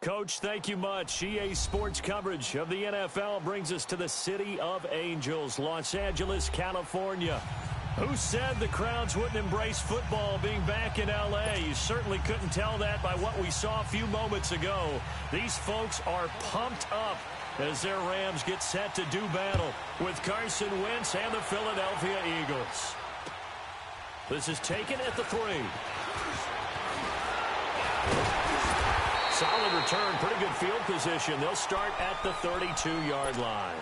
Coach, thank you much. EA Sports coverage of the NFL brings us to the City of Angels, Los Angeles, California. Who said the crowds wouldn't embrace football being back in L.A.? You certainly couldn't tell that by what we saw a few moments ago. These folks are pumped up as their Rams get set to do battle with Carson Wentz and the Philadelphia Eagles. This is taken at the 3. Solid return, pretty good field position. They'll start at the 32-yard line.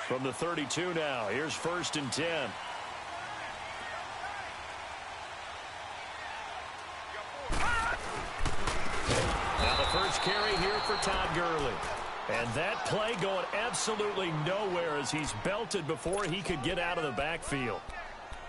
From the 32 now, here's 1st and 10. Now the first carry here for Todd Gurley. And that play going absolutely nowhere as he's belted before he could get out of the backfield.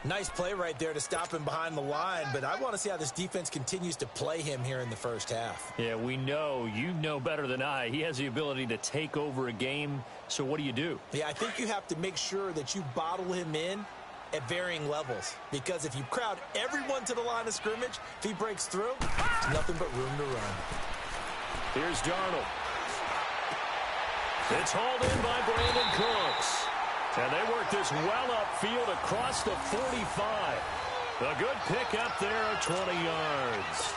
Nice play right there to stop him behind the line, but I want to see how this defense continues to play him here in the first half. Yeah, we know. You know better than I. He has the ability to take over a game, so what do? Yeah, I think you have to make sure that you bottle him in at varying levels, because if you crowd everyone to the line of scrimmage, if he breaks through, there's nothing but room to run. Here's Darnold. It's hauled in by Brandon Cooks. And they work this well upfield across the 45. A good pick up there of 20 yards.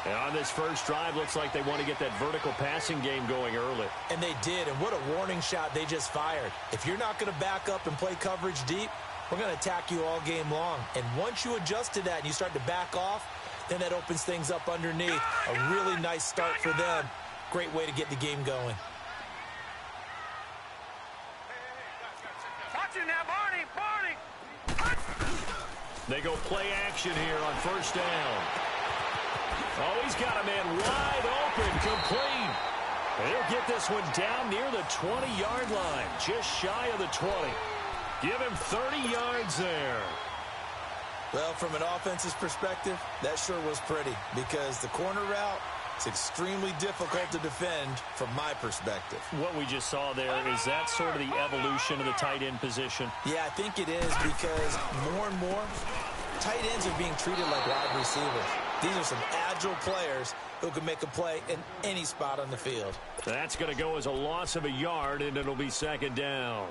And on this first drive, looks like they want to get that vertical passing game going early. And they did, and what a warning shot they just fired. If you're not going to back up and play coverage deep, we're going to attack you all game long. And once you adjust to that and you start to back off, then that opens things up underneath. A really nice start for them. Great way to get the game going. They go play action here on 1st down. Oh, he's got a man wide open, complete. And he'll get this one down near the 20-yard line, just shy of the 20. Give him 30 yards there. Well, from an offense's perspective, that sure was pretty, because the corner route, it's extremely difficult to defend from my perspective. What we just saw there, is that sort of the evolution of the tight end position? Yeah, I think it is, because more and more, tight ends are being treated like wide receivers. These are some agile players who can make a play in any spot on the field. That's going to go as a loss of a yard, and it'll be 2nd down.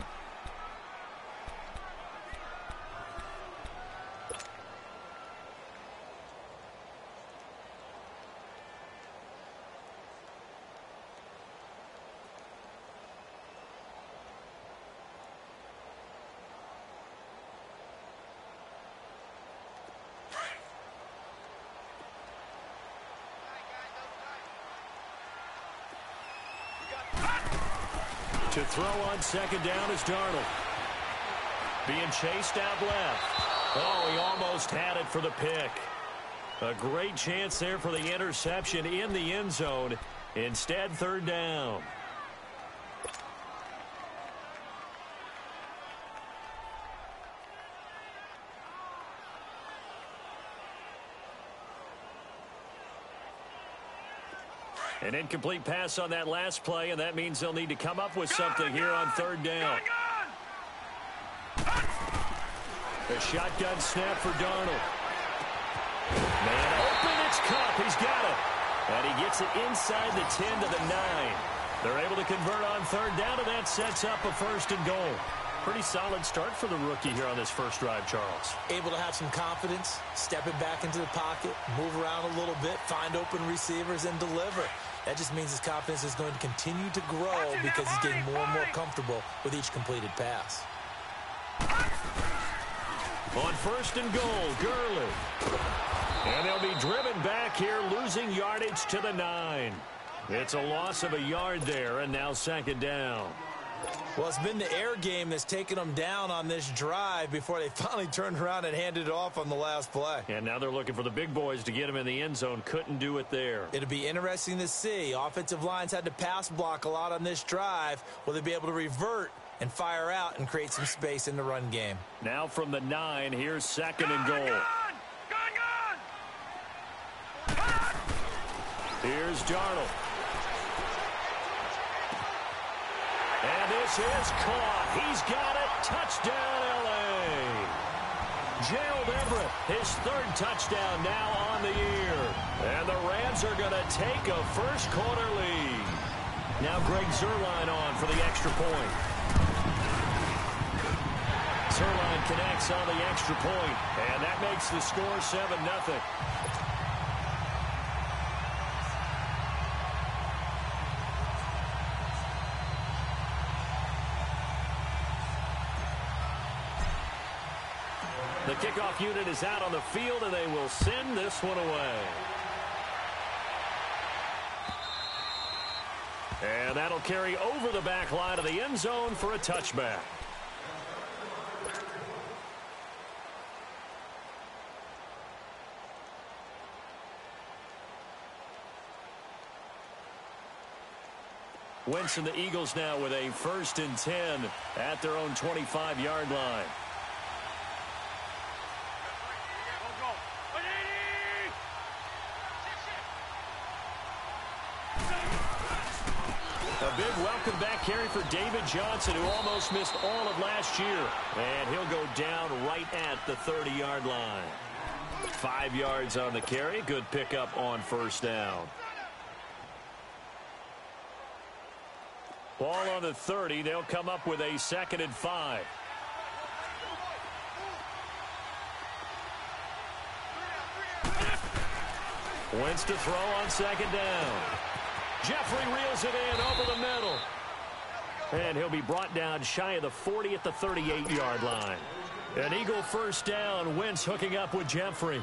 To throw on 2nd down is Darnold. Being chased out left. Oh, he almost had it for the pick. A great chance there for the interception in the end zone. Instead, 3rd down. An incomplete pass on that last play, and that means they'll need to come up with something here on 3rd down. A shotgun snap for Darnold. Man open, it's Kupp. He's got it. And he gets it inside the 10 to the 9. They're able to convert on 3rd down, and that sets up a 1st and goal. Pretty solid start for the rookie here on this first drive, Charles. Able to have some confidence, stepping back into the pocket, move around a little bit, find open receivers, and deliver. That just means his confidence is going to continue to grow because he's getting more and more comfortable with each completed pass. On 1st and goal, Gurley. And they'll be driven back here, losing yardage to the 9. It's a loss of a yard there, and now 2nd down. Well, it's been the air game that's taken them down on this drive before they finally turned around and handed it off on the last play. And now they're looking for the big boys to get them in the end zone. Couldn't do it there. It'll be interesting to see. Offensive lines had to pass block a lot on this drive. Will they be able to revert and fire out and create some space in the run game? Now from the 9, here's 2nd and goal. Here's Darnold. And this is caught. He's got it. Touchdown, L.A. Gerald Everett, his 3rd touchdown now on the year. And the Rams are going to take a first-quarter lead. Now Greg Zuerlein on for the extra point. Zuerlein connects on the extra point, and that makes the score 7-0. The kickoff unit is out on the field, and they will send this one away. And that'll carry over the back line of the end zone for a touchback. Wentz and the Eagles now with a 1st and 10 at their own 25-yard line. A big welcome back carry for David Johnson, who almost missed all of last year. And he'll go down right at the 30-yard line. 5 yards on the carry. Good pickup on 1st down. Ball on the 30. They'll come up with a 2nd and 5. Wentz to throw on 2nd down. Jeffrey reels it in over the middle. And he'll be brought down shy of the 40 at the 38-yard line. An Eagle 1st down. Wentz hooking up with Jeffrey.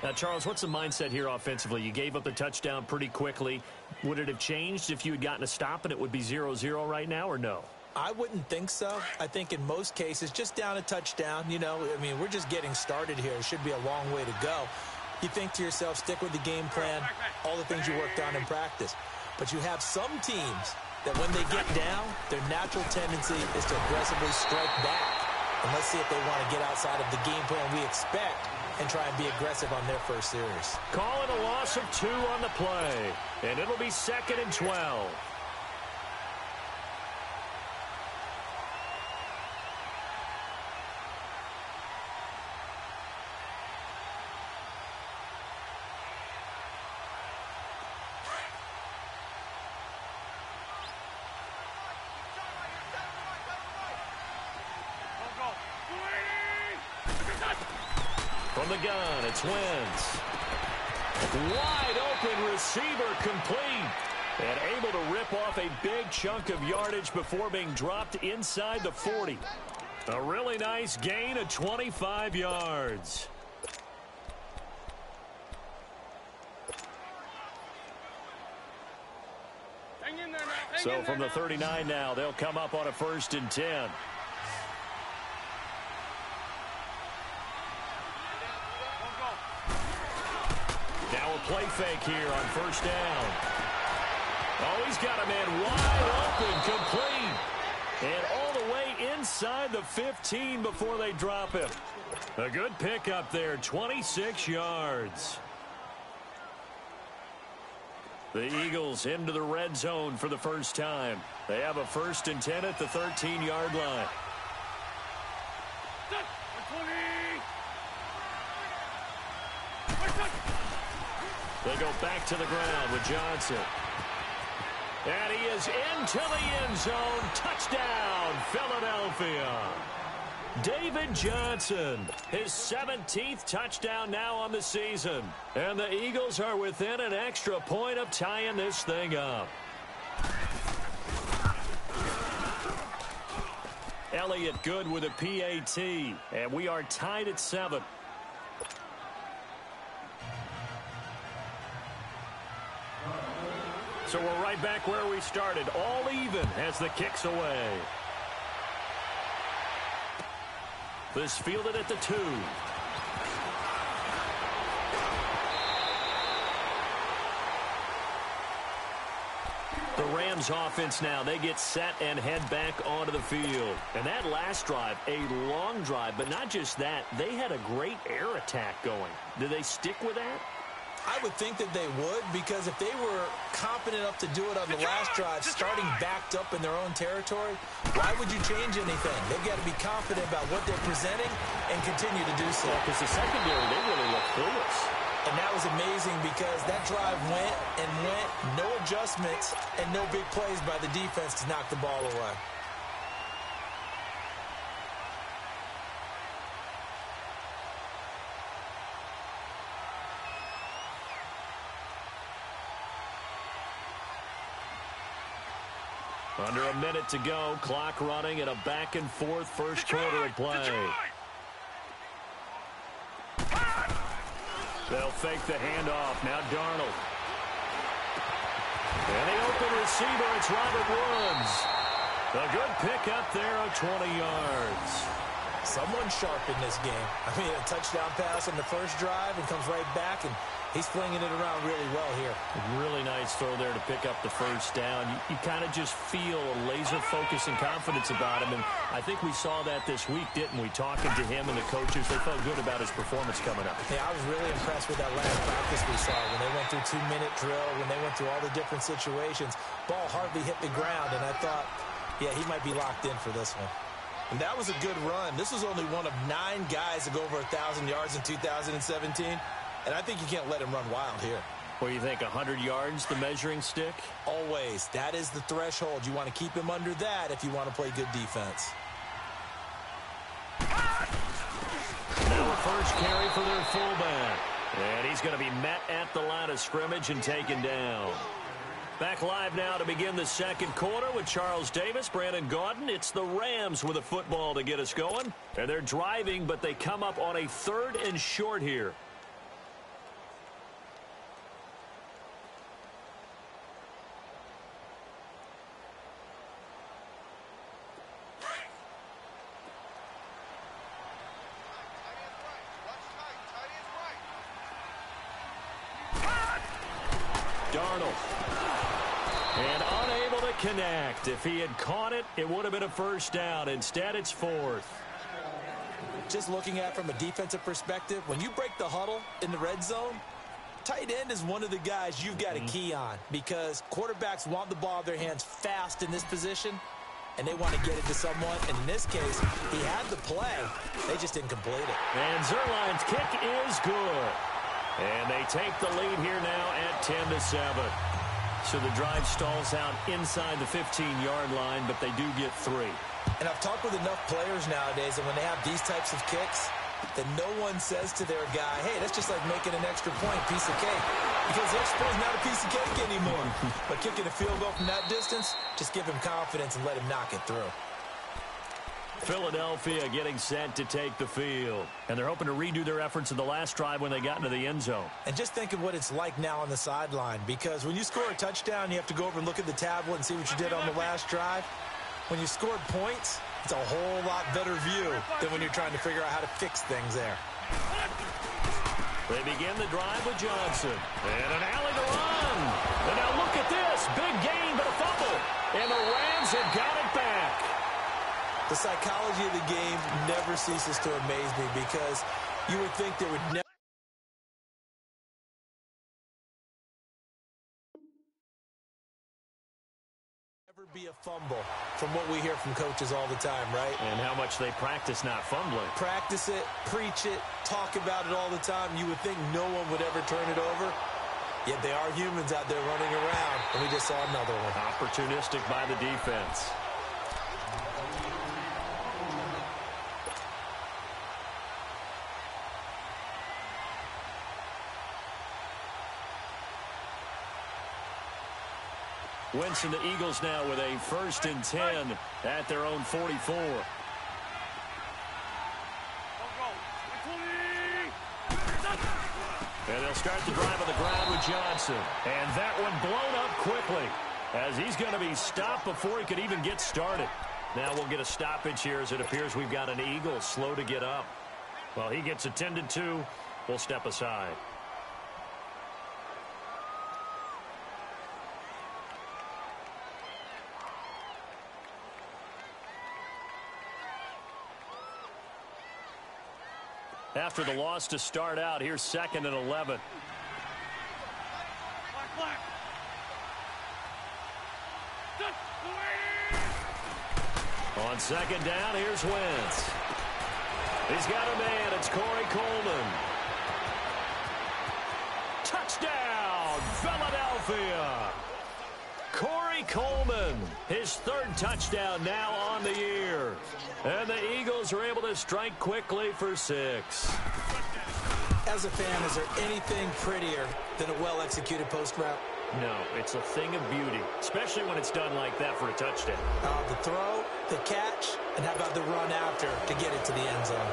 Now, Charles, what's the mindset here offensively? You gave up the touchdown pretty quickly. Would it have changed if you had gotten a stop and it would be 0-0 right now, or no? I wouldn't think so. I think in most cases, just down a touchdown, you know, I mean, we're just getting started here. It should be a long way to go. You think to yourself, stick with the game plan, all the things you worked on in practice. But you have some teams that when they get down, their natural tendency is to aggressively strike back. And let's see if they want to get outside of the game plan we expect and try and be aggressive on their first series. Calling a loss of 2 on the play. And it'll be 2nd and 12. From the gun, it's Wentz. Wide open receiver complete. And able to rip off a big chunk of yardage before being dropped inside the 40. A really nice gain of 25 yards. So from the 39 now, they'll come up on a 1st and 10. Now a play fake here on 1st down. Oh, he's got a man wide open, complete. And all the way inside the 15 before they drop him. A good pickup there, 26 yards. The Eagles into the red zone for the first time. They have a 1st and 10 at the 13-yard line. They go back to the ground with Johnson. And he is into the end zone. Touchdown, Philadelphia. David Johnson, his 17th touchdown now on the season. And the Eagles are within an extra point of tying this thing up. Elliott good with a PAT. And we are tied at 7. So we're right back where we started, all even as the kick's away. This fielded at the 2. The Rams offense now, they get set and head back onto the field. And that last drive, a long drive, but not just that, they had a great air attack going. Do they stick with that? I would think that they would, because if they were confident enough to do it on the last drive, starting backed up in their own territory, why would you change anything? They've got to be confident about what they're presenting and continue to do so. Because the secondary, they really look clueless. And that was amazing because that drive went and went, no adjustments, and no big plays by the defense to knock the ball away. Under a minute to go, clock running at a back-and-forth first quarter of play. They'll fake the handoff. Now Darnold. And the open receiver, it's Robert Woods. A good pick up there of 20 yards. Someone sharp in this game. I mean, a touchdown pass on the first drive and comes right back, and he's flinging it around really well here. Really nice throw there to pick up the first down. You kind of just feel a laser focus and confidence about him, and I think we saw that this week, didn't we? Talking to him and the coaches, they felt good about his performance coming up. Yeah, I was really impressed with that last practice we saw when they went through 2-minute drill, when they went through all the different situations. Ball hardly hit the ground, and I thought, yeah, he might be locked in for this one. And that was a good run. This was only one of 9 guys to go over 1,000 yards in 2017. And I think you can't let him run wild here. What do you think, 100 yards, the measuring stick? Always. That is the threshold. You want to keep him under that if you want to play good defense. Now a first carry for their fullback. And he's going to be met at the line of scrimmage and taken down. Back live now to begin the second quarter with Charles Davis, Brandon Gaudin. It's the Rams with a football to get us going. And they're driving, but they come up on a 3rd and short here. Darnold. And unable to connect. If he had caught it, it would have been a first down. Instead, it's 4th. Just looking at it from a defensive perspective, when you break the huddle in the red zone, tight end is one of the guys you've got to key on because quarterbacks want the ball in their hands fast in this position, and they want to get it to someone. And in this case, he had the play. They just didn't complete it. And Zuerlein's kick is good. And they take the lead here now at 10-7. So the drive stalls out inside the 15-yard line, but they do get 3. And I've talked with enough players nowadays that when they have these types of kicks, that no one says to their guy, hey, that's just like making an extra point, piece of cake. Because the extra point is not a piece of cake anymore. But kicking a field goal from that distance, just give him confidence and let him knock it through. Philadelphia getting set to take the field. And they're hoping to redo their efforts in the last drive when they got into the end zone. And just think of what it's like now on the sideline. Because when you score a touchdown, you have to go over and look at the tablet and see what you did on the last drive. When you scored points, it's a whole lot better view than when you're trying to figure out how to fix things there. They begin the drive with Johnson. And an alley to run. And now look at this. Big gain, but a fumble. And the Rams have got it back. The psychology of the game never ceases to amaze me because you would think there would never be a fumble from what we hear from coaches all the time, right? And how much they practice not fumbling. Practice it, preach it, talk about it all the time. You would think no one would ever turn it over. Yet they are humans out there running around, and we just saw another one. Opportunistic by the defense. Winston, the Eagles now with a 1st and 10 at their own 44. And they'll start the drive on the ground with Johnson. And that one blown up quickly as he's going to be stopped before he could even get started. Now we'll get a stoppage here as it appears we've got an Eagle slow to get up. While he gets attended to, we'll step aside. After the loss to start out, here's 2nd and 11. On 2nd down, here's Wentz. He's got a man. It's Corey Coleman. Touchdown, Philadelphia. Corey Coleman, his 3rd touchdown now on the year. And the Eagles are able to strike quickly for 6. As a fan, is there anything prettier than a well-executed post route? No, it's a thing of beauty, especially when it's done like that for a touchdown. The throw, the catch, and how about the run after to get it to the end zone?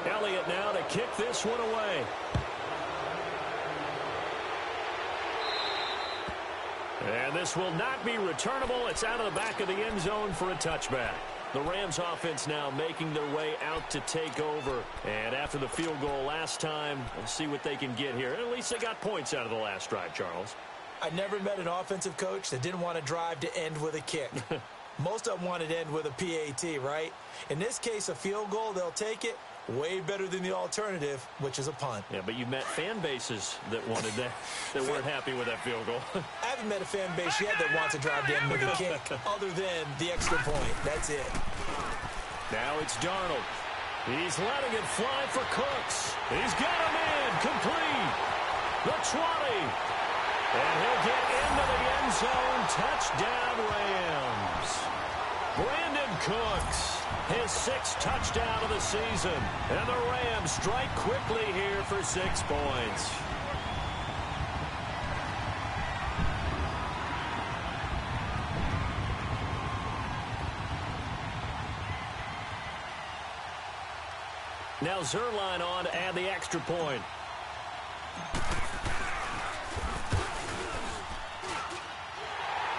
Elliott now to kick this one away. And this will not be returnable. It's out of the back of the end zone for a touchback. The Rams offense now making their way out to take over. And after the field goal last time, we'll see what they can get here. At least they got points out of the last drive, Charles. I never met an offensive coach that didn't want to drive to end with a kick. Most of them wanted to end with a PAT, right? In this case, a field goal, they'll take it. Way better than the alternative, which is a punt. Yeah, but you met fan bases that wanted that, that weren't happy with that field goal. I haven't met a fan base yet that wants to drive to end with a kick, other than the extra point. That's it. Now it's Darnold. He's letting it fly for Cooks. He's got a man complete. The 20. And he'll get into the end zone. Touchdown, Rams. Brandon Cooks, his 6th touchdown of the season. And the Rams strike quickly here for 6 points. Now Zuerlein on to add the extra point.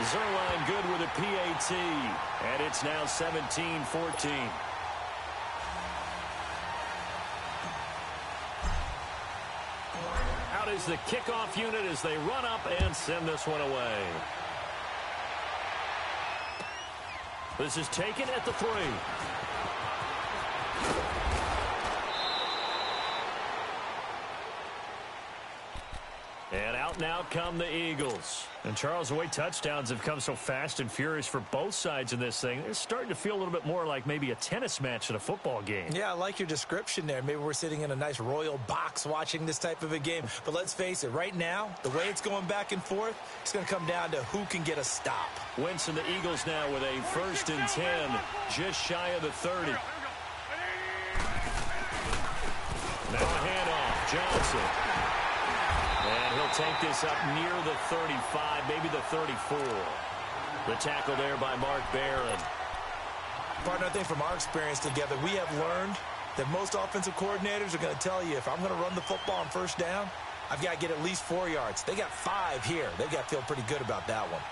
Zuerlein good with a PAT. And it's now 17-14. Out is the kickoff unit as they run up and send this one away. This is taken at the 3. And out now come the Eagles. And Charles, the way touchdowns have come so fast and furious for both sides in this thing, it's starting to feel a little bit more like maybe a tennis match at a football game. Yeah, I like your description there. Maybe we're sitting in a nice royal box watching this type of a game. But let's face it, right now, the way it's going back and forth, it's going to come down to who can get a stop. Wentz and the Eagles now with a 1st and 10, just shy of the 30. Now a handoff, Johnson. And he'll take this up near the 35, maybe the 34. The tackle there by Mark Barron. Partner, I think from our experience together, we have learned that most offensive coordinators are going to tell you, if I'm going to run the football on 1st down, I've got to get at least 4 yards. They got 5 here. They've got to feel pretty good about that one.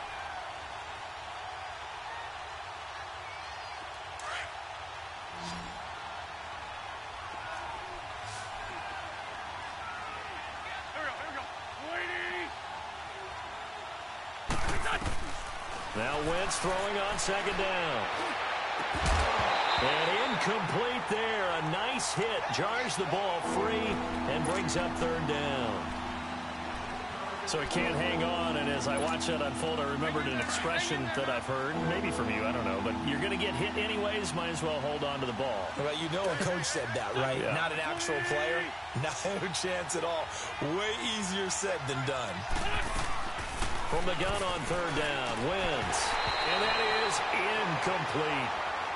Now Wentz throwing on 2nd down. And incomplete there. A nice hit. Jars the ball free and brings up 3rd down. So he can't hang on. And as I watch that unfold, I remembered an expression that I've heard, maybe from you, I don't know. But you're going to get hit anyways. Might as well hold on to the ball. Well, you know a coach said that, right? Yeah. Not an actual player. No chance at all. Way easier said than done. From the gun on 3rd down, Wentz. And that is incomplete.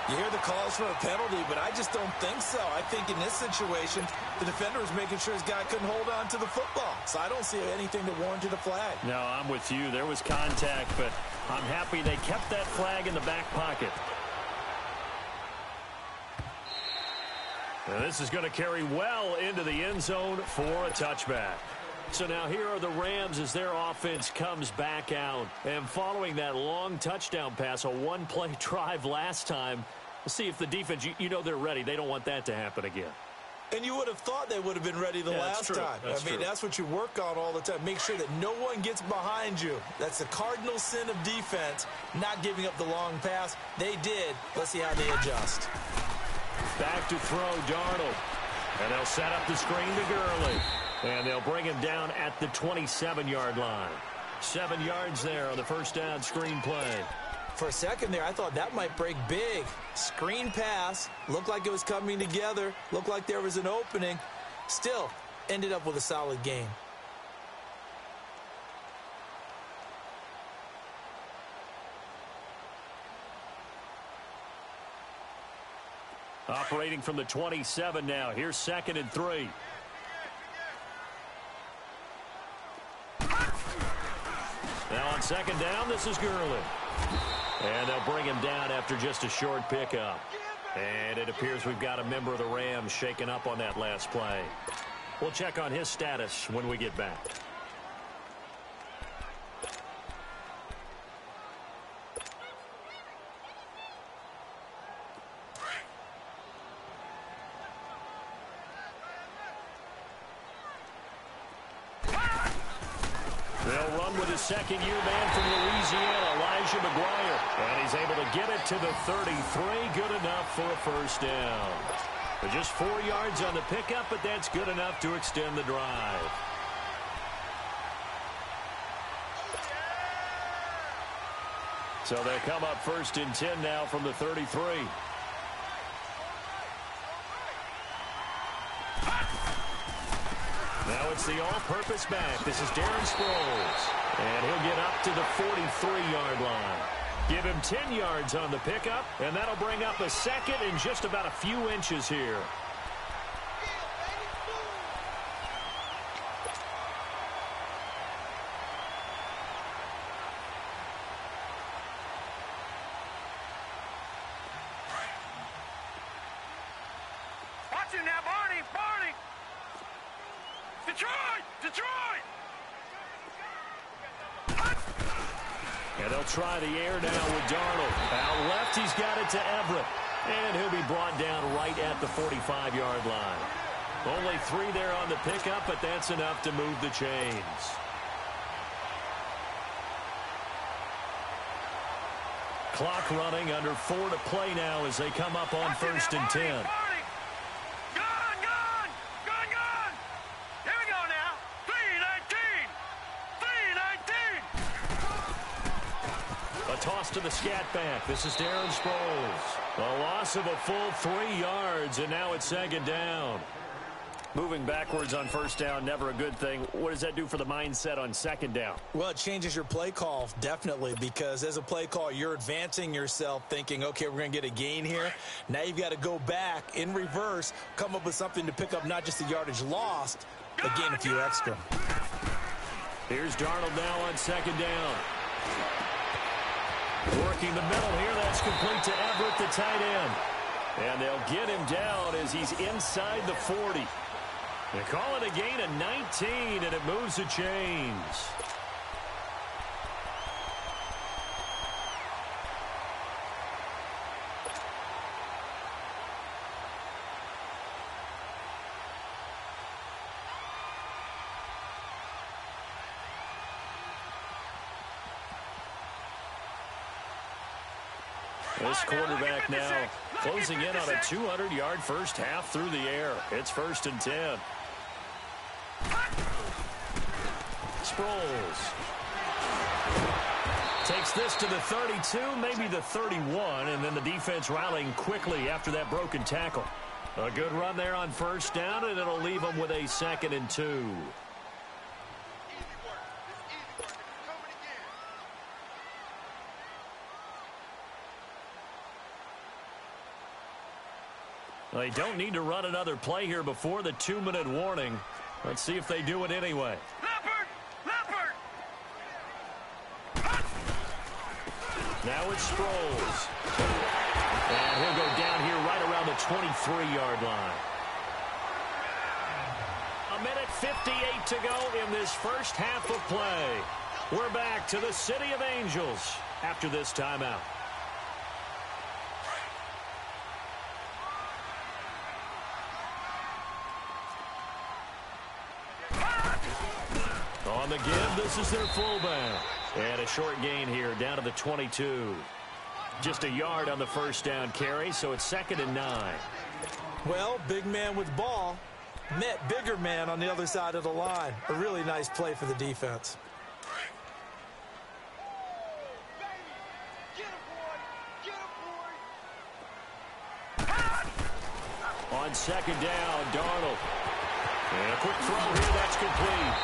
You hear the calls for a penalty, but I just don't think so. I think in this situation, the defender was making sure his guy couldn't hold on to the football. So I don't see anything that warranted a flag. No, I'm with you. There was contact, but I'm happy they kept that flag in the back pocket. And this is going to carry well into the end zone for a touchback. So now here are the Rams as their offense comes back out. And following that long touchdown pass, a one-play drive last time, we'll see if the defense, you know they're ready. They don't want that to happen again. And you would have thought they would have been ready the last time. That's what you work on all the time. Make sure that no one gets behind you. That's the cardinal sin of defense, not giving up the long pass. They did. Let's see how they adjust. Back to throw, Darnold. And they'll set up the screen to Gurley. And they'll bring him down at the 27-yard line. 7 yards there on the first down screen play. For a second there, I thought that might break big. Screen pass. Looked like it was coming together. Looked like there was an opening. Still, ended up with a solid game. Operating from the 27 now. Here's 2nd and 3. Now on 2nd down, this is Gurley. And they'll bring him down after just a short pickup. And it appears we've got a member of the Rams shaken up on that last play. We'll check on his status when we get back. They'll run with his second-year man from Louisiana, Elijah McGuire. And he's able to get it to the 33. Good enough for a first down. But just 4 yards on the pickup, but that's good enough to extend the drive. So they'll come up 1st and 10 now from the 33. Now it's the all-purpose back. This is Darren Sproles. And he'll get up to the 43-yard line. Give him 10 yards on the pickup, and that'll bring up a second in just about a few inches here. Watch it now, Barney! Barney! Detroit! Detroit! And they'll try the air now with Darnold. Out left, he's got it to Everett. And he'll be brought down right at the 45-yard line. Only 3 there on the pickup, but that's enough to move the chains. Clock running, under 4 to play now as they come up on 1st and 10. Toss to the scat back. This is Darren Sproles. A loss of a full 3 yards, and now it's 2nd down. Moving backwards on 1st down, never a good thing. What does that do for the mindset on 2nd down? Well, it changes your play call, definitely, because as a play call, you're advancing yourself thinking, okay, we're going to get a gain here. Now you've got to go back in reverse, come up with something to pick up not just the yardage lost, but gain a few extra. Here's Darnold now on 2nd down. Working the middle here. That's complete to Everett, the tight end. And they'll get him down as he's inside the 40. They call it a gain of 19, and it moves the chains. This quarterback now closing in on a 200-yard first half through the air. It's 1st and 10. Sproles takes this to the 32, maybe the 31, and then the defense rallying quickly after that broken tackle. A good run there on 1st down, and it'll leave them with a 2nd and 2. They don't need to run another play here before the 2-minute warning. Let's see if they do it anyway. Leopard! Leopard! Now it's Sproles. And he'll go down here right around the 23-yard line. minute 58 to go in this first half of play. We're back to the City of Angels after this timeout. On the give, this is their fullback. And a short gain here, down to the 22. Just a yard on the first down carry, so it's 2nd and 9. Well, big man with ball met bigger man on the other side of the line. A really nice play for the defense. On 2nd down, Darnold. And a quick throw here, that's complete.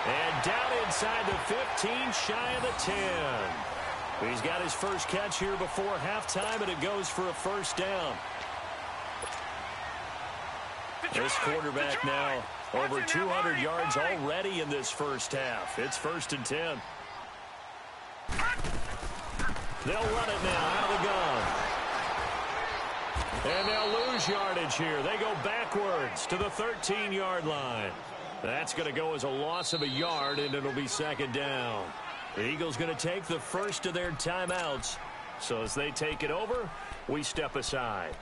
And down inside the 15, shy of the 10. He's got his first catch here before halftime, and it goes for a first down. This quarterback now over 200 yards already in this first half. It's 1st and 10. They'll run it now out of the gun. And they'll lose yardage here. They go backwards to the 13-yard line. That's going to go as a loss of a yard, and it'll be 2nd down. The Eagles going to take the first of their timeouts. So as they take it over, we step aside.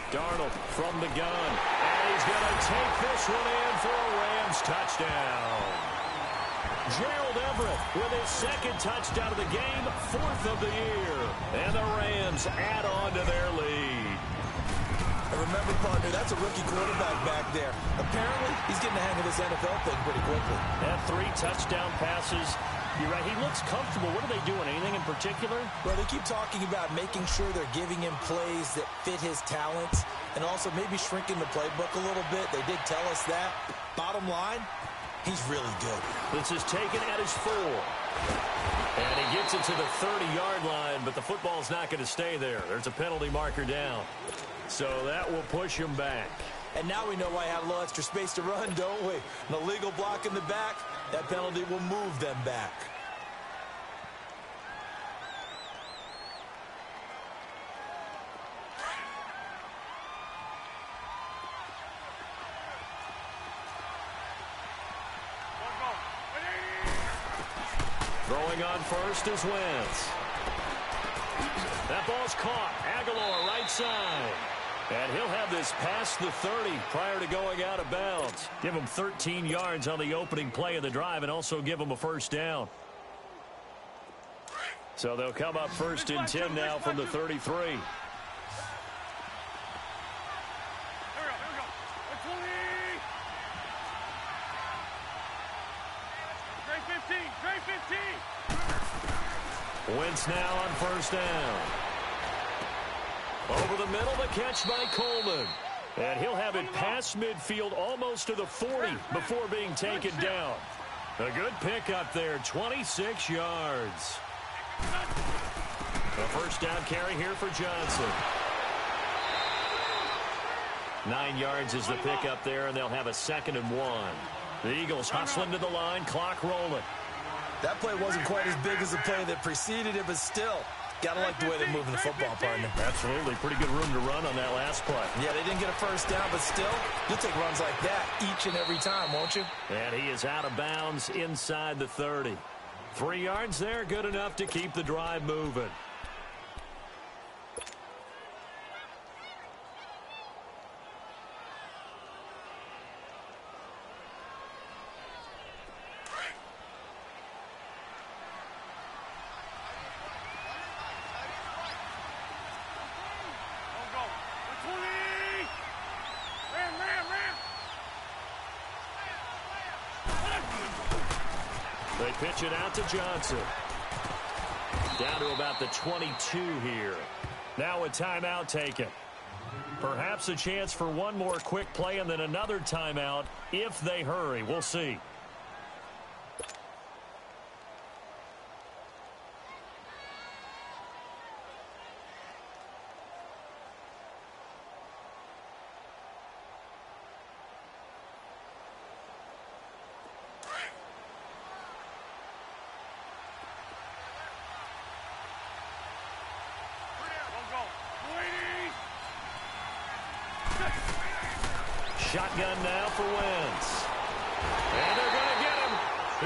Darnold from the gun. And he's going to take this one in for a Rams touchdown. Gerald Everett with his 2nd touchdown of the game, 4th of the year. And the Rams add on to their lead. And remember, partner, that's a rookie quarterback back there. Apparently, he's getting the hang of this NFL thing pretty quickly. And 3 touchdown passes. You're right, he looks comfortable. What are they doing? Anything in particular? Well, they keep talking about making sure they're giving him plays that fit his talents and also maybe shrinking the playbook a little bit. They did tell us that. Bottom line, he's really good. This is taken at his 4. And he gets it to the 30-yard line, but the football's not going to stay there. There's a penalty marker down. So that will push him back. And now we know why I had a little extra space to run, don't we? An illegal block in the back. That penalty will move them back. Throwing on first is Wentz. That ball's caught. Aguilar right side. And he'll have this past the 30 prior to going out of bounds. Give him 13 yards on the opening play of the drive and also give him a first down. So they'll come up 1st and 10 now from the 33. Wentz now on 1st down. Over the middle, the catch by Coleman. And he'll have it past midfield almost to the 40 before being taken down. A good pickup there, 26 yards. A first down carry here for Johnson. 9 yards is the pickup there, and they'll have a 2nd and 1. The Eagles hustling to the line, clock rolling. That play wasn't quite as big as the play that preceded it, but still, gotta like the way they're moving the football, partner. Absolutely. Pretty good room to run on that last play. Yeah, they didn't get a first down, but still, you'll take runs like that each and every time, won't you? And he is out of bounds inside the 30. 3 yards there, good enough to keep the drive moving. They pitch it out to Johnson. Down to about the 22 here. Now a timeout taken. Perhaps a chance for one more quick play and then another timeout if they hurry. We'll see. Shotgun now for Wentz. And they're going to get him.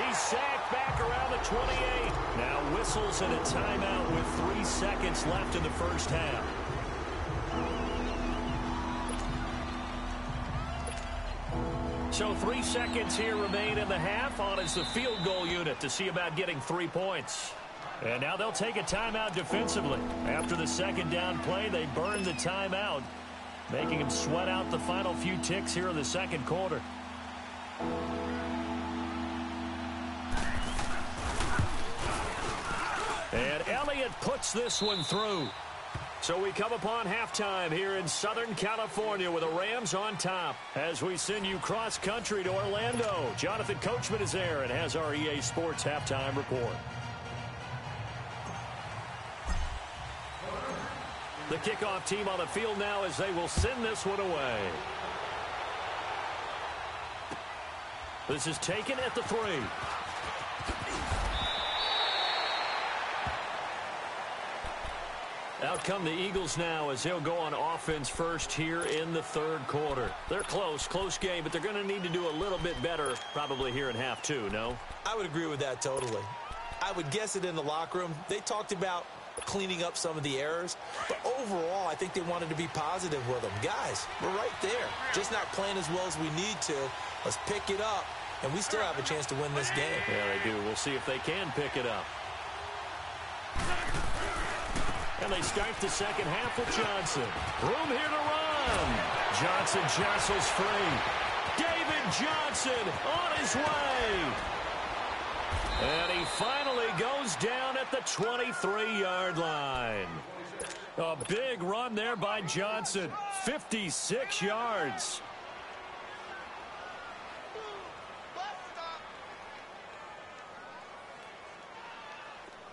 He's sacked back around the 28. Now whistles and a timeout with 3 seconds left in the first half. So 3 seconds here remain in the half. On is the field goal unit to see about getting 3 points. And now they'll take a timeout defensively. After the second down play, they burn the timeout, making them sweat out the final few ticks here in the second quarter. And Elliott puts this one through. So we come upon halftime here in Southern California with the Rams on top. As we send you cross-country to Orlando, Jonathan Coachman is there and has our EA Sports halftime report. The kickoff team on the field now as they will send this one away. This is taken at the 3. Out come the Eagles now as they'll go on offense first here in the third quarter. They're close game, but they're going to need to do a little bit better probably here in half 2, no? I would agree with that totally. I would guess it in the locker room. They talked about cleaning up some of the errors, but overall I think they wanted to be positive with them. Guys, we're right there. Just not playing as well as we need to. Let's pick it up, and we still have a chance to win this game. Yeah, they do. We'll see if they can pick it up. And they start the second half with Johnson. Room here to run. Johnson jostles free. David Johnson on his way. And he finally goes down at the 23-yard line. A big run there by Johnson. 56 yards.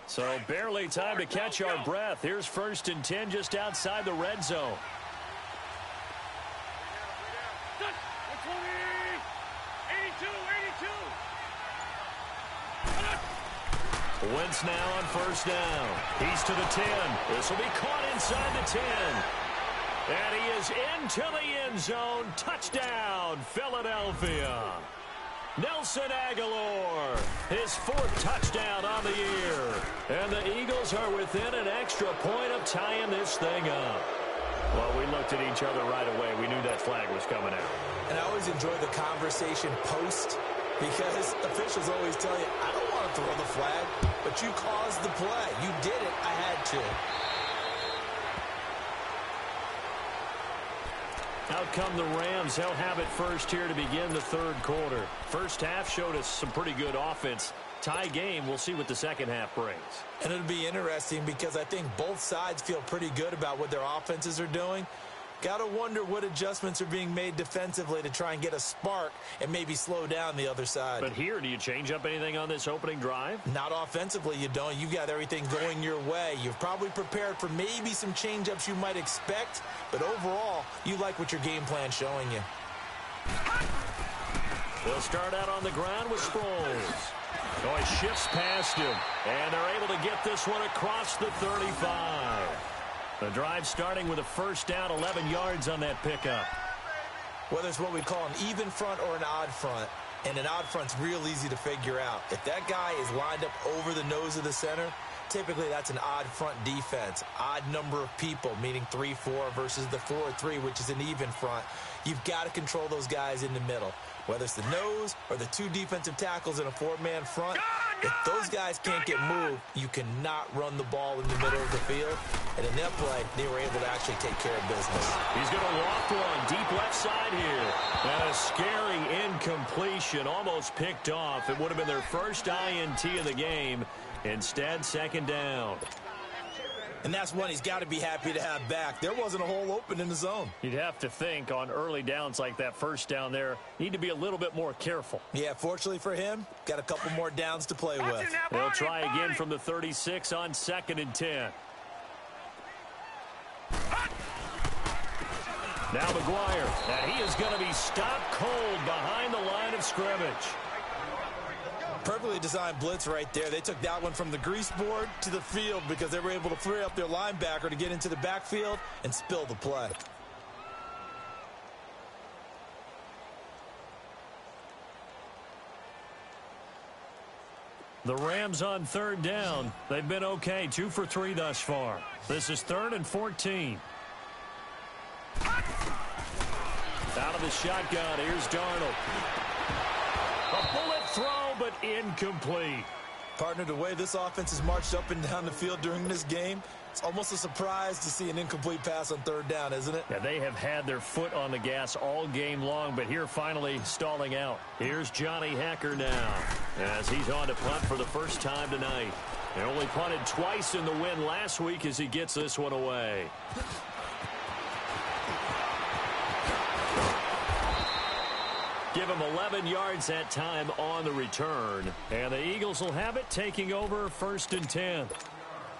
So barely time to catch our breath. Here's 1st and 10 just outside the red zone. Wentz now on 1st down. He's to the 10. This will be caught inside the 10. And he is into the end zone. Touchdown, Philadelphia. Nelson Aguilar, his 4th touchdown on the year. And the Eagles are within an extra point of tying this thing up. Well, we looked at each other right away. We knew that flag was coming out. And I always enjoy the conversation post, because officials always tell you, I don't want to throw the flag, but you caused the play. You did it. I had to. Out come the Rams. They'll have it first here to begin the third quarter. First half showed us some pretty good offense. Tie game. We'll see what the second half brings. And it'll be interesting because I think both sides feel pretty good about what their offenses are doing. Got to wonder what adjustments are being made defensively to try and get a spark and maybe slow down the other side. But here, do you change up anything on this opening drive? Not offensively, you don't. You've got everything going your way. You've probably prepared for maybe some change-ups you might expect, but overall, you like what your game plan's showing you. They'll start out on the ground with Sproles. Oh, he shifts past him, and they're able to get this one across the 35. The drive starting with a first down, 11 yards on that pickup. Whether it's what we call an even front or an odd front, and an odd front's real easy to figure out. If that guy is lined up over the nose of the center, typically that's an odd front defense. Odd number of people, meaning 3-4 versus the 4-3, which is an even front. You've got to control those guys in the middle. Whether it's the nose or the 2 defensive tackles in a 4-man front, if those guys can't get moved, you cannot run the ball in the middle of the field. And in that play, they were able to actually take care of business. He's going to loft one deep left side here. And a scary incompletion, almost picked off. It would have been their first INT of the game. Instead, second down. And that's one he's got to be happy to have back. There wasn't a hole open in the zone. You'd have to think on early downs like that first down there, need to be a little bit more careful. Yeah, fortunately for him, got a couple more downs to play with. They'll try again from the 36 on 2nd and 10. Now McGuire, and he is going to be stopped cold behind the line of scrimmage. Perfectly designed blitz right there. They took that one from the grease board to the field because they were able to free up their linebacker to get into the backfield and spill the play. The Rams on third down. They've been okay, 2 for 3 thus far. This is 3rd and 14. Out of the shotgun, here's Darnold. A bullet throw, but incomplete. Partner, the way this offense has marched up and down the field during this game, it's almost a surprise to see an incomplete pass on third down, isn't it? Yeah, they have had their foot on the gas all game long, but here finally stalling out. Here's Johnny Hekker now as he's on to punt for the first time tonight. They only punted twice in the win last week as he gets this one away. Give him 11 yards that time on the return. And the Eagles will have it, taking over 1st and 10.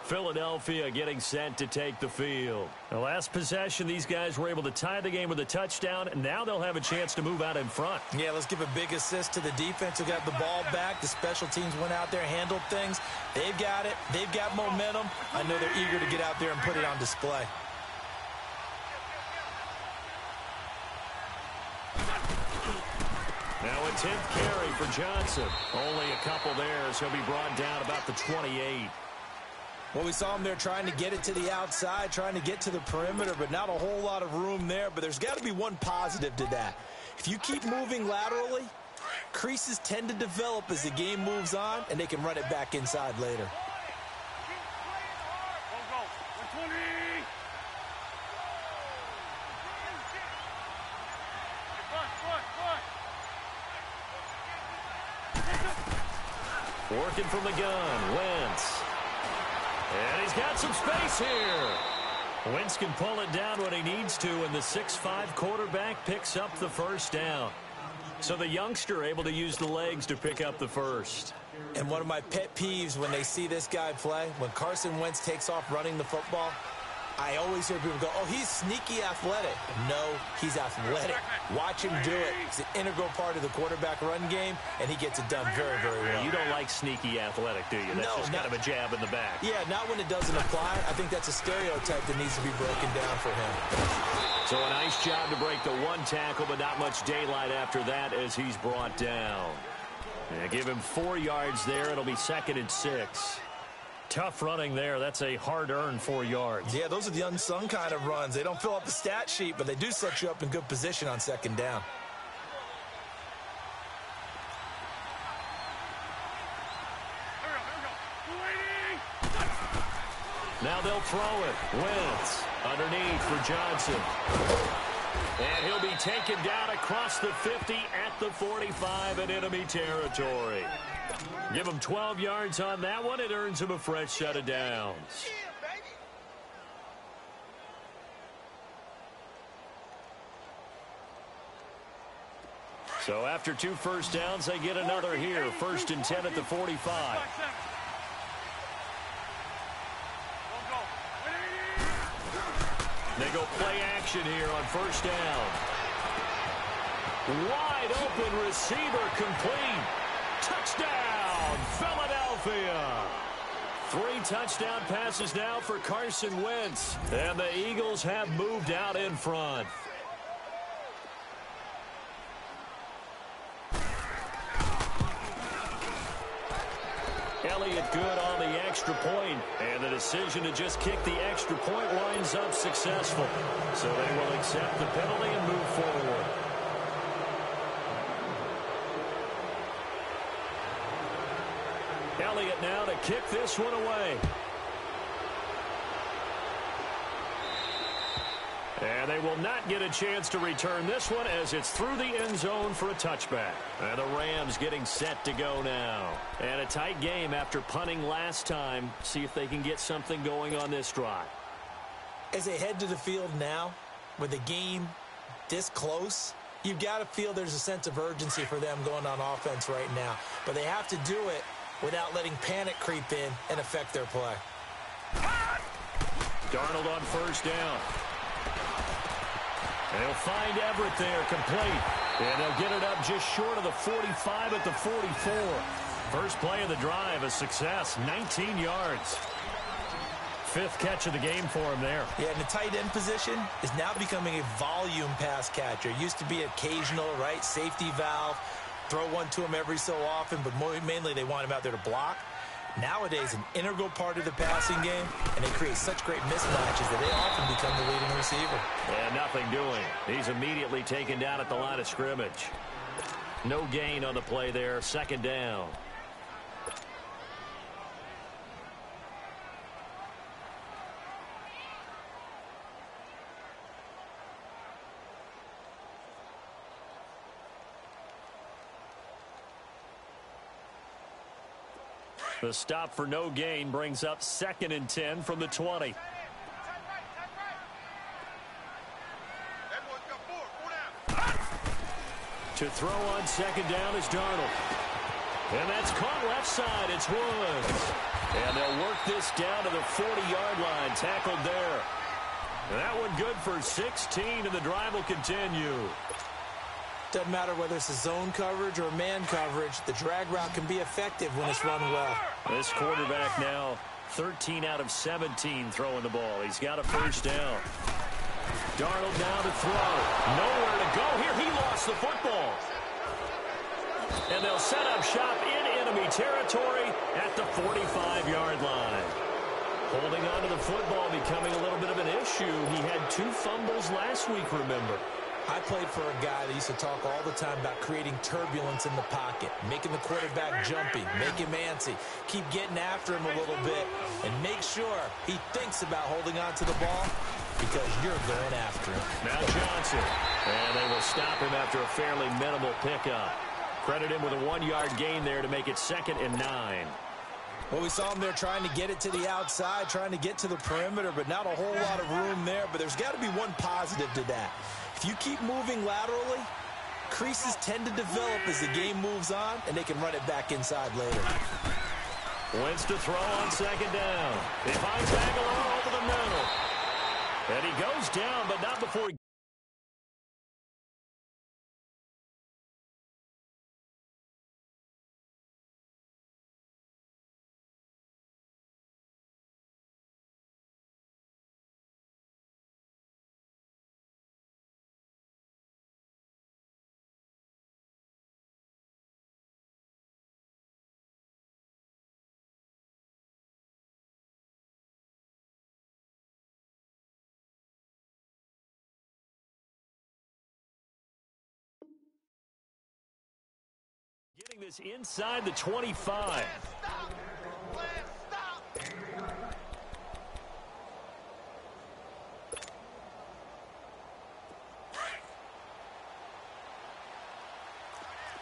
Philadelphia getting set to take the field. The last possession, these guys were able to tie the game with a touchdown, and now they'll have a chance to move out in front. Yeah, let's give a big assist to the defense who got the ball back. The special teams went out there, handled things. They've got it. They've got momentum. I know they're eager to get out there and put it on display. Now a 10th carry for Johnson. Only a couple there as he'll be brought down about the 28. Well, we saw him there trying to get it to the outside, trying to get to the perimeter, but not a whole lot of room there. But there's got to be one positive to that. If you keep moving laterally, creases tend to develop as the game moves on, and they can run it back inside later. Working from the gun, Wentz. And he's got some space here. Wentz can pull it down when he needs to, and the 6'5" quarterback picks up the first down. So the youngster able to use the legs to pick up the first. And one of my pet peeves when they see this guy play, when Carson Wentz takes off running the football, I always hear people go, oh, he's sneaky athletic. No, he's athletic. Watch him do it. It's an integral part of the quarterback run game, and he gets it done very, very well. You don't like sneaky athletic, do you? That's just kind of a jab in the back. Yeah, not when it doesn't apply. I think that's a stereotype that needs to be broken down for him. So a nice job to break the one tackle, but not much daylight after that as he's brought down. Yeah, give him 4 yards there. It'll be 2nd and 6. Tough running there. That's a hard-earned 4 yards. Yeah, those are the unsung kind of runs. They don't fill up the stat sheet, but they do set you up in good position on 2nd down. Now they'll throw it. Wentz underneath for Johnson. And he'll be taken down across the 50 at the 45 in enemy territory. Give him 12 yards on that one. It earns him a fresh set of downs. So after 2 first downs, they get another here. 1st and 10 at the 45. They go play action here on 1st down. Wide open receiver complete. Touchdown, Philadelphia. 3 touchdown passes now for Carson Wentz. And the Eagles have moved out in front. Elliott good on the extra point, and the decision to just kick the extra point winds up successful. So they will accept the penalty and move forward. Elliott now to kick this one away. And they will not get a chance to return this one as it's through the end zone for a touchback. And the Rams getting set to go now. And a tight game after punting last time. See if they can get something going on this drive. As they head to the field now, with the game this close, you've got to feel there's a sense of urgency for them going on offense right now. But they have to do it without letting panic creep in and affect their play. Darnold on 1st down. They'll find Everett there, complete. And they'll get it up just short of the 45 at the 44. First play of the drive, a success, 19 yards. 5th catch of the game for him there. Yeah, and the tight end position is now becoming a volume pass catcher. It used to be occasional, right, safety valve. throw one to him every so often, but mainly they want him out there to block. Nowadays, an integral part of the passing game, and they create such great mismatches that they often become the leading receiver. And nothing doing. He's immediately taken down at the line of scrimmage. No gain on the play there. Second down. The stop for no gain brings up 2nd and 10 from the 20. To throw on 2nd down is Darnold. And that's caught left side. It's Woods. And they'll work this down to the 40-yard line. Tackled there. And that one good for 16, and the drive will continue. Doesn't matter whether it's a zone coverage or man coverage, the drag route can be effective when it's run well. This quarterback now 13 out of 17 throwing the ball. He's got a first down. Darnold now to throw. Nowhere to go here. He lost the football. And they'll set up shop in enemy territory at the 45-yard line. Holding on to the football becoming a little bit of an issue. He had 2 fumbles last week, remember. I played for a guy that used to talk all the time about creating turbulence in the pocket, making the quarterback jumpy, make him antsy, keep getting after him a little bit, and make sure he thinks about holding on to the ball because you're going after him. Now Johnson, and they will stop him after a fairly minimal pickup. Credit him with a 1-yard gain there to make it 2nd and 9. Well, we saw him there trying to get it to the outside, trying to get to the perimeter, but not a whole lot of room there. But there's got to be one positive to that. If you keep moving laterally, creases tend to develop as the game moves on, and they can run it back inside later. Wentz to throw on 2nd down. He finds Aguilar over the middle. And he goes down, but not before he... Getting this inside the 25.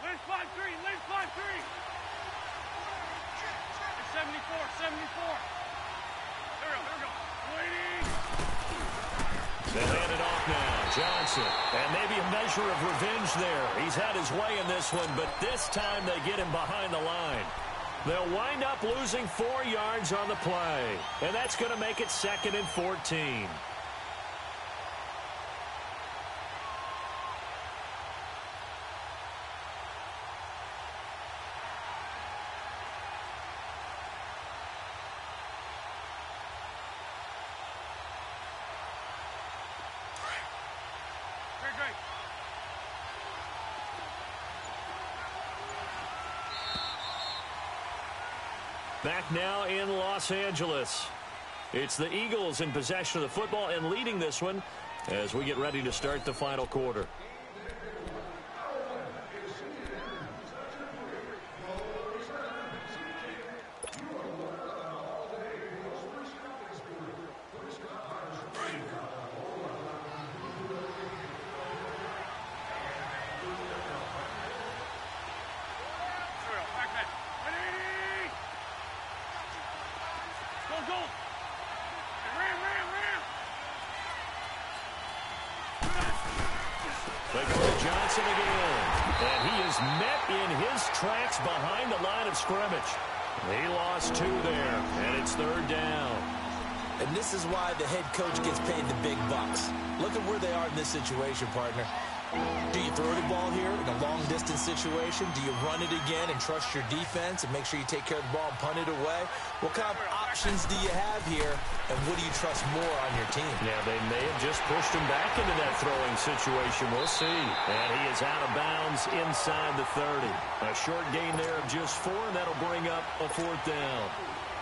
Lynch 5-3, Lynch 5-3. 74. There we go. Waiting. They hand it off now. Johnson. And maybe a measure of revenge there. He's had his way in this one, but this time they get him behind the line. They'll wind up losing 4 yards on the play. And that's going to make it 2nd and 14. Back now in Los Angeles. It's the Eagles in possession of the football and leading this one as we get ready to start the final quarter. They go to Johnson again. And he is met in his tracks behind the line of scrimmage. He lost 2 there, and it's 3rd down. And this is why the head coach gets paid the big bucks. Look at where they are in this situation, partner. Do you throw the ball here in a long long-distance situation, do you run it again and trust your defense and make sure you take care of the ball and punt it away? What kind of options do you have here, and what do you trust more on your team? Yeah, they may have just pushed him back into that throwing situation. We'll see. And he is out of bounds inside the 30. A short gain there of just 4, and that'll bring up a 4th down.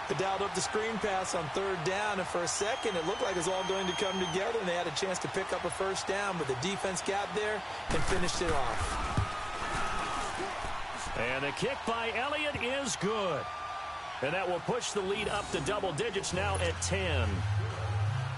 They dialed up the screen pass on 3rd down, and for a second, it looked like it was all going to come together, and they had a chance to pick up a 1st down, but the defense got there and finished it off. And the kick by Elliott is good. And that will push the lead up to double digits now at 10.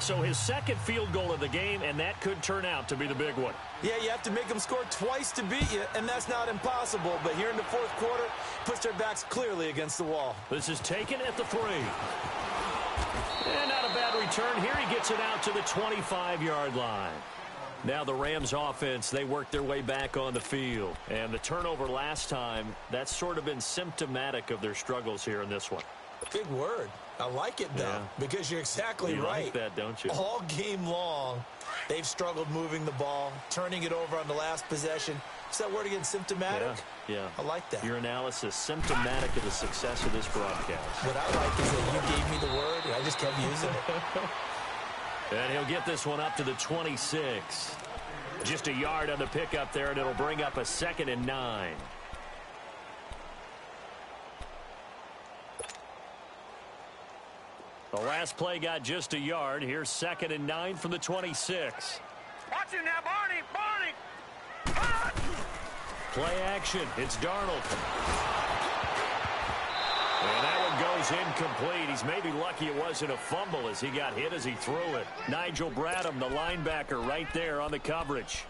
So his second field goal of the game, and that could turn out to be the big one. Yeah, you have to make them score twice to beat you, and that's not impossible. But here in the 4th quarter, puts their backs clearly against the wall. This is taken at the 3. And not a bad return here. He gets it out to the 25-yard line. Now the Rams offense, they work their way back on the field. And the turnover last time, that's sort of been symptomatic of their struggles here in this one. Big word. I like it, though, because you're exactly right. You like that, don't you? All game long, they've struggled moving the ball, turning it over on the last possession. Is that word again, symptomatic? Yeah. I like that. Your analysis, symptomatic of the success of this broadcast. What I like is that you gave me the word, and I just kept using it. And he'll get this one up to the 26. Just a yard on the pickup there, and it'll bring up a 2nd and 9. The last play got just a yard. Here's 2nd and 9 from the 26. Watch him now, Barney! Play action. It's Darnold. And that one goes incomplete. He's maybe lucky it wasn't a fumble as he got hit as he threw it. Nigel Bradham, the linebacker, right there on the coverage.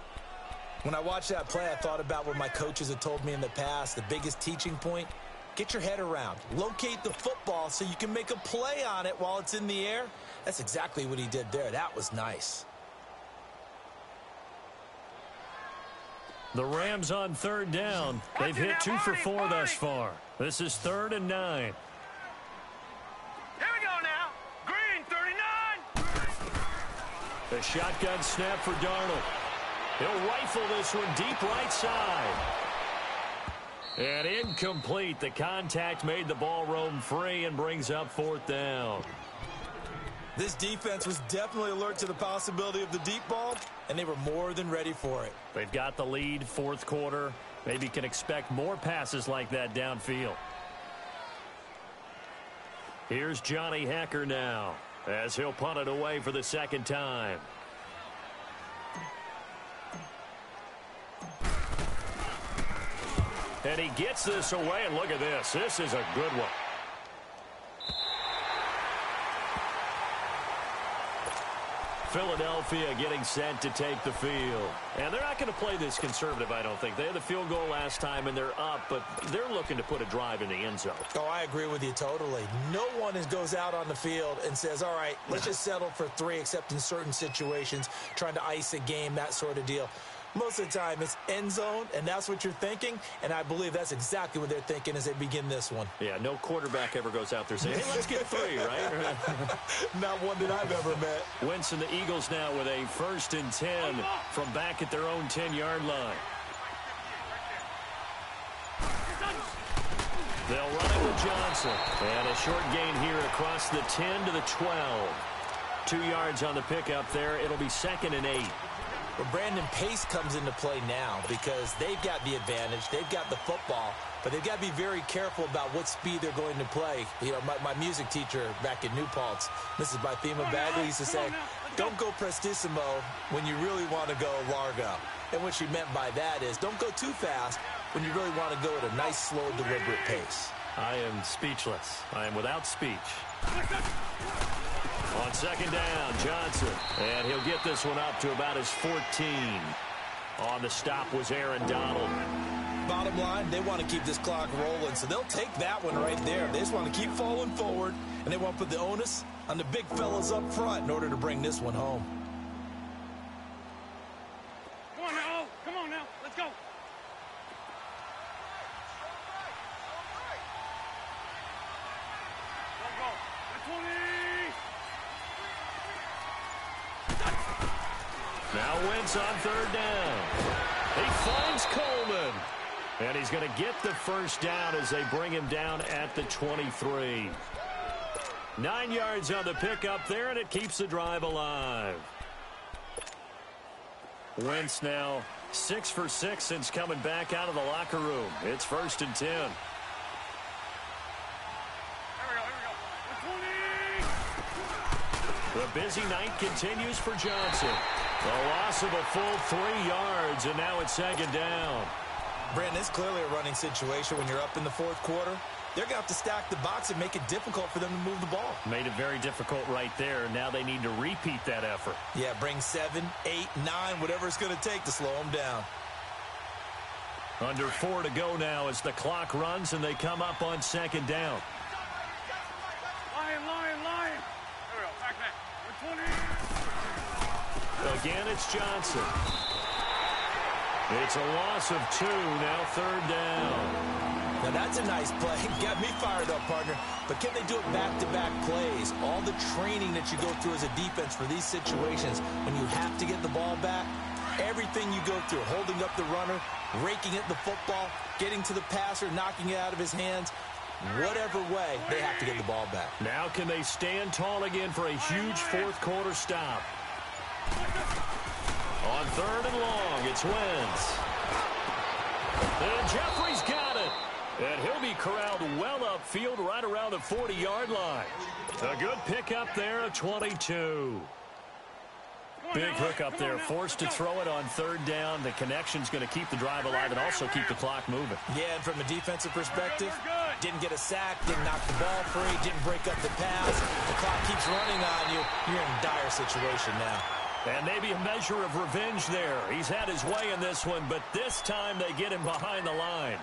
When I watched that play, I thought about what my coaches had told me in the past. The biggest teaching point, get your head around. Locate the football so you can make a play on it while it's in the air. That's exactly what he did there. That was nice. The Rams on 3rd down. They've hit 2 for 4 thus far. This is 3rd and 9. Here we go now. Green, 39. A shotgun snap for Darnold. He'll rifle this one deep right side. And incomplete. The contact made the ball roam free and brings up 4th down. This defense was definitely alert to the possibility of the deep ball, and they were more than ready for it. They've got the lead, 4th quarter. Maybe can expect more passes like that downfield. Here's Johnny Hekker now as he'll punt it away for the 2nd time. And he gets this away, and look at this. This is a good one. Philadelphia getting set to take the field. And they're not going to play this conservative, I don't think. They had the field goal last time, and they're up, but they're looking to put a drive in the end zone. Oh, I agree with you totally. No one goes out on the field and says, all right, let's just settle for 3, except in certain situations, trying to ice a game, that sort of deal. Most of the time, it's end zone, and that's what you're thinking, and I believe that's exactly what they're thinking as they begin this one. Yeah, no quarterback ever goes out there saying, hey, let's get 3, right? Not one that I've ever met. Winston, the Eagles now with a 1st and 10 from back at their own 10-yard line. They'll run it with Johnson. And a short gain here across the 10 to the 12. 2 yards on the pickup there. It'll be 2nd and 8. Well, Brandon Pace comes into play now because they've got the advantage. They've got the football, but they've got to be very careful about what speed they're going to play. You know, my music teacher back in New Paltz, Mrs. Bythema Bagley, used to say, don't go prestissimo when you really want to go largo. And what she meant by that is don't go too fast when you really want to go at a nice, slow, deliberate pace. I am speechless. I am without speech. On 2nd down, Johnson. And he'll get this one up to about his 14. On the stop was Aaron Donald. Bottom line, they want to keep this clock rolling, so they'll take that one right there. They just want to keep falling forward, and they want to put the onus on the big fellas up front in order to bring this one home. Come on now. Come on now. Let's go. Go, go. 20. Now Wentz on 3rd down. He finds Coleman. And he's going to get the first down as they bring him down at the 23. 9 yards on the pickup there, and it keeps the drive alive. Wentz now 6 for 6 since coming back out of the locker room. It's 1st and 10. The busy night continues for Johnson. The loss of a full 3 yards, and now it's 2nd down. Brandon, it's clearly a running situation when you're up in the 4th quarter. They're going to have to stack the box and make it difficult for them to move the ball. Made it very difficult right there. Now they need to repeat that effort. Yeah, bring 7, 8, 9, whatever it's going to take to slow them down. Under 4 to go now as the clock runs and they come up on 2nd down. Lion. There we go. Back. 20. Again, it's Johnson. It's a loss of 2, now 3rd down. Now, that's a nice play. Got me fired up, partner. But can they do it back-to-back plays? All the training that you go through as a defense for these situations, when you have to get the ball back, everything you go through, holding up the runner, raking at the football, getting to the passer, knocking it out of his hands, whatever way, they have to get the ball back. Now can they stand tall again for a huge 4th quarter stop? On 3rd and long, it's Wentz. And Jeffrey's got it. And he'll be corralled well upfield right around the 40-yard line. A good pickup there of 22. Big hook up there, forced to throw it on 3rd down. The connection's going to keep the drive alive and also keep the clock moving. Yeah, and from a defensive perspective, didn't get a sack, didn't knock the ball free, didn't break up the pass. The clock keeps running on you. You're in a dire situation now. And maybe a measure of revenge there. He's had his way in this one, but this time they get him behind the line.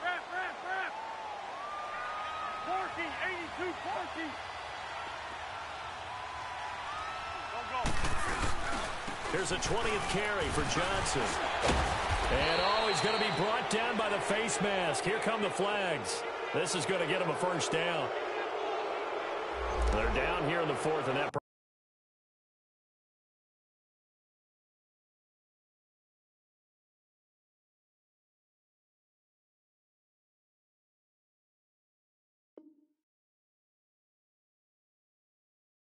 Wrap. Parking, 82 parking. Here's a 20th carry for Johnson. And he's going to be brought down by the face mask. Here come the flags. This is going to get him a first down. They're down here in the 4th, and that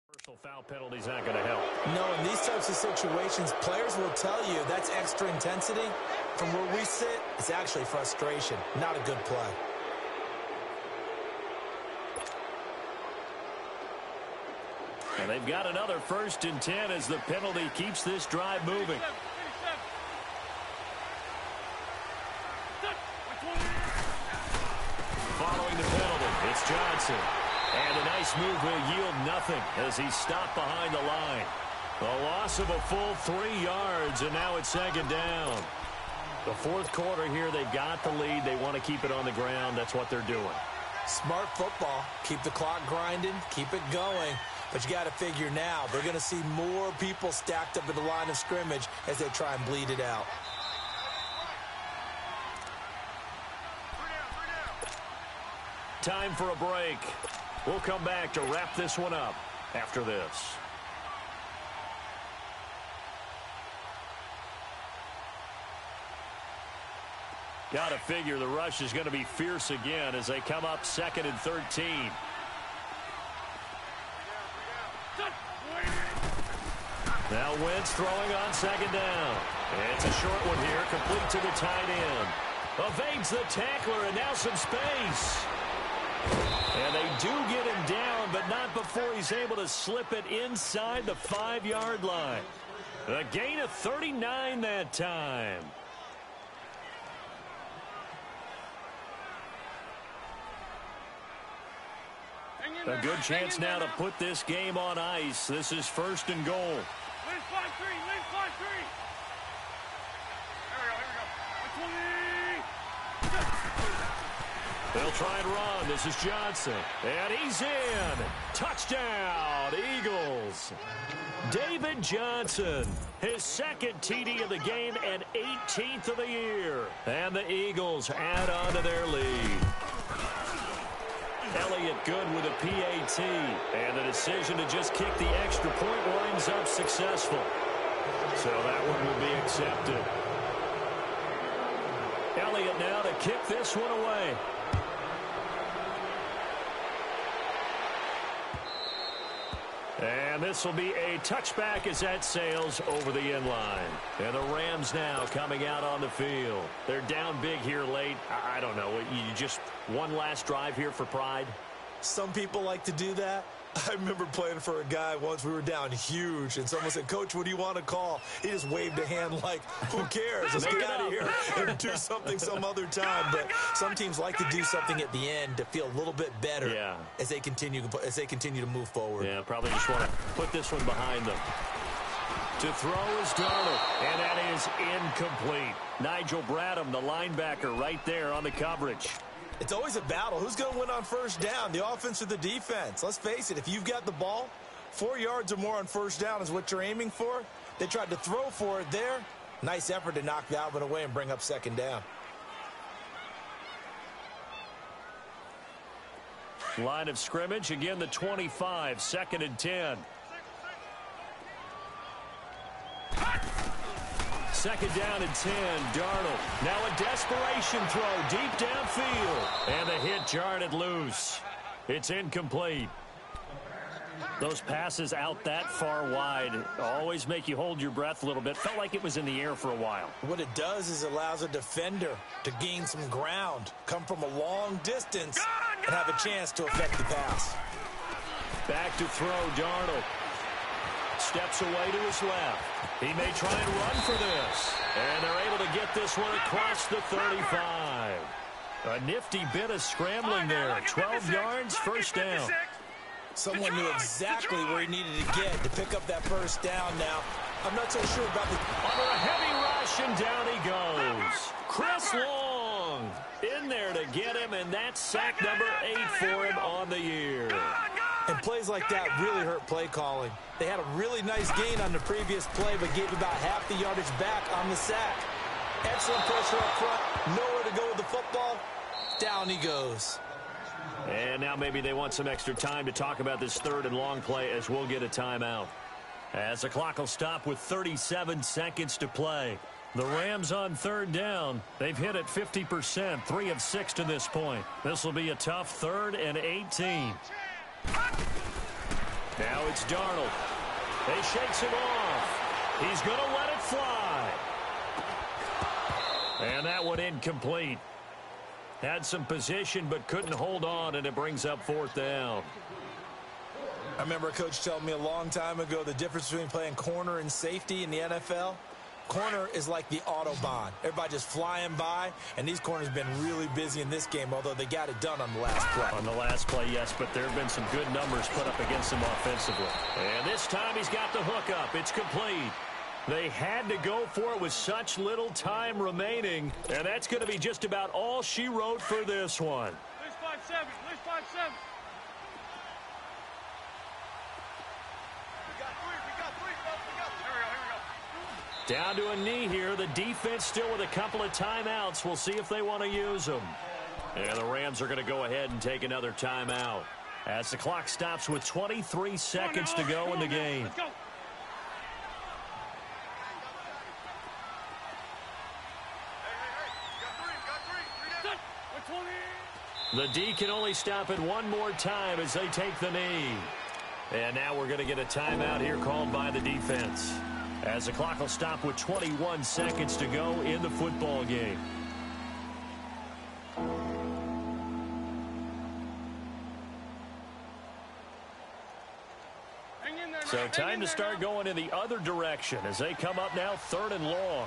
personal foul penalty's not going to help. No, in these types of situations, players will tell you that's extra intensity. From where we sit, it's actually frustration, not a good play. And they've got another 1st and 10 as the penalty keeps this drive moving. Following the penalty, it's Johnson. And a nice move will yield nothing as he's stopped behind the line. A loss of a full 3 yards, and now it's 2nd down. The 4th quarter here, they've got the lead. They want to keep it on the ground. That's what they're doing. Smart football. Keep the clock grinding. Keep it going. But you got to figure now, they're going to see more people stacked up at the line of scrimmage as they try and bleed it out. Time for a break. We'll come back to wrap this one up after this. Got to figure the rush is going to be fierce again as they come up 2nd and 13. Now Wentz throwing on 2nd down. It's a short one here, complete to the tight end. Evades the tackler, and now some space. And they do get him down, but not before he's able to slip it inside the 5-yard line. A gain of 39 that time. A good chance now to put this game on ice. This is 1st and goal. Lynch 5-3. Here we go. 20. They'll try and run. This is Johnson. And he's in. Touchdown, Eagles. David Johnson, his 2nd TD of the game and 18th of the year. And the Eagles add on to their lead. Elliott good with a PAT. And the decision to just kick the extra point winds up successful. So that one will be accepted. Elliott now to kick this one away. And this will be a touchback as that sails over the end line. And the Rams now coming out on the field. They're down big here late. I don't know. You just one last drive here for pride? Some people like to do that. I remember playing for a guy once. We were down huge, and someone said, "Coach, what do you want to call?" He just waved a hand like, "Who cares? Let's get out of here and do something some other time." But some teams like to do something at the end to feel a little bit better as they continue to move forward. Yeah, probably just want to put this one behind them. To throw is Darnold, and that is incomplete. Nigel Bradham, the linebacker, right there on the coverage. It's always a battle. Who's going to win on first down, the offense or the defense? Let's face it, if you've got the ball, 4 yards or more on first down is what you're aiming for. They tried to throw for it there. Nice effort to knock that one away and bring up second down. Line of scrimmage, again the 25, 2nd and 10. Second down and 10, Darnold. Now a desperation throw deep downfield. And the hit jarred it loose. It's incomplete. Those passes out that far wide always make you hold your breath a little bit. Felt like it was in the air for a while. What it does is it allows a defender to gain some ground, come from a long distance, and have a chance to affect the pass. Back to throw, Darnold. Steps away to his left. He may try and run for this. And they're able to get this one across the 35. A nifty bit of scrambling there. 12 yards, first down. Someone knew exactly where he needed to get to pick up that first down now. I'm not so sure about the... Under a heavy rush, and down he goes. Chris Long in there to get him, and that's sack number 8 for him on the year. And plays like that really hurt play calling. They had a really nice gain on the previous play, but gave about half the yardage back on the sack. Excellent pressure up front. Nowhere to go with the football. Down he goes. And now maybe they want some extra time to talk about this 3rd and long play as we'll get a timeout. As the clock will stop with 37 seconds to play. The Rams on 3rd down. They've hit it 50%, 3 of 6 to this point. This will be a tough 3rd and 18. Now it's Darnold. They shakes him off. He's going to let it fly. And that one incomplete. Had some position but couldn't hold on, and it brings up 4th down. I remember a coach telling me a long time ago the difference between playing corner and safety in the NFL. Corner is like the Autobahn. Everybody just flying by, and these corners have been really busy in this game, although they got it done on the last play. On the last play, yes, but there have been some good numbers put up against him offensively. And this time he's got the hook up. It's complete. They had to go for it with such little time remaining, and that's going to be just about all she wrote for this one. List 5-7. List 5-7. Down to a knee here. The defense still with a couple of timeouts. We'll see if they want to use them. And the Rams are going to go ahead and take another timeout as the clock stops with 23 seconds to go in the game. Let's go. The D can only stop it one more time as they take the knee. And now we're going to get a timeout here called by the defense, as the clock will stop with 21 seconds to go in the football game. So time to start going in the other direction as they come up now 3rd and long.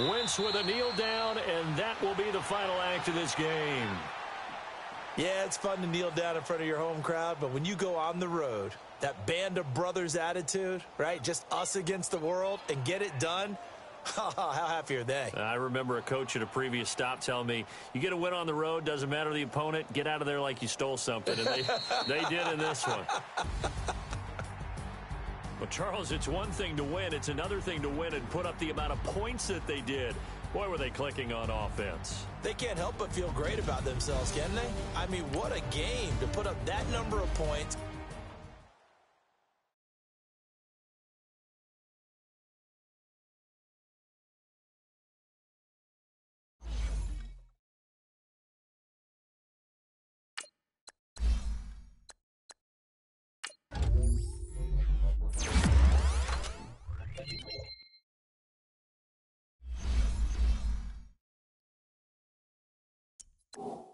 Wentz with a kneel down, and that will be the final act of this game. Yeah, it's fun to kneel down in front of your home crowd, but when you go on the road, that band of brothers attitude, right? Just us against the world and get it done. How happy are they? I remember a coach at a previous stop telling me, you get a win on the road, doesn't matter the opponent, get out of there like you stole something. And they did in this one. Well, Charles, it's one thing to win. It's another thing to win and put up the amount of points that they did. Boy, were they clicking on offense. They can't help but feel great about themselves, can they? I mean, what a game to put up that number of points. you.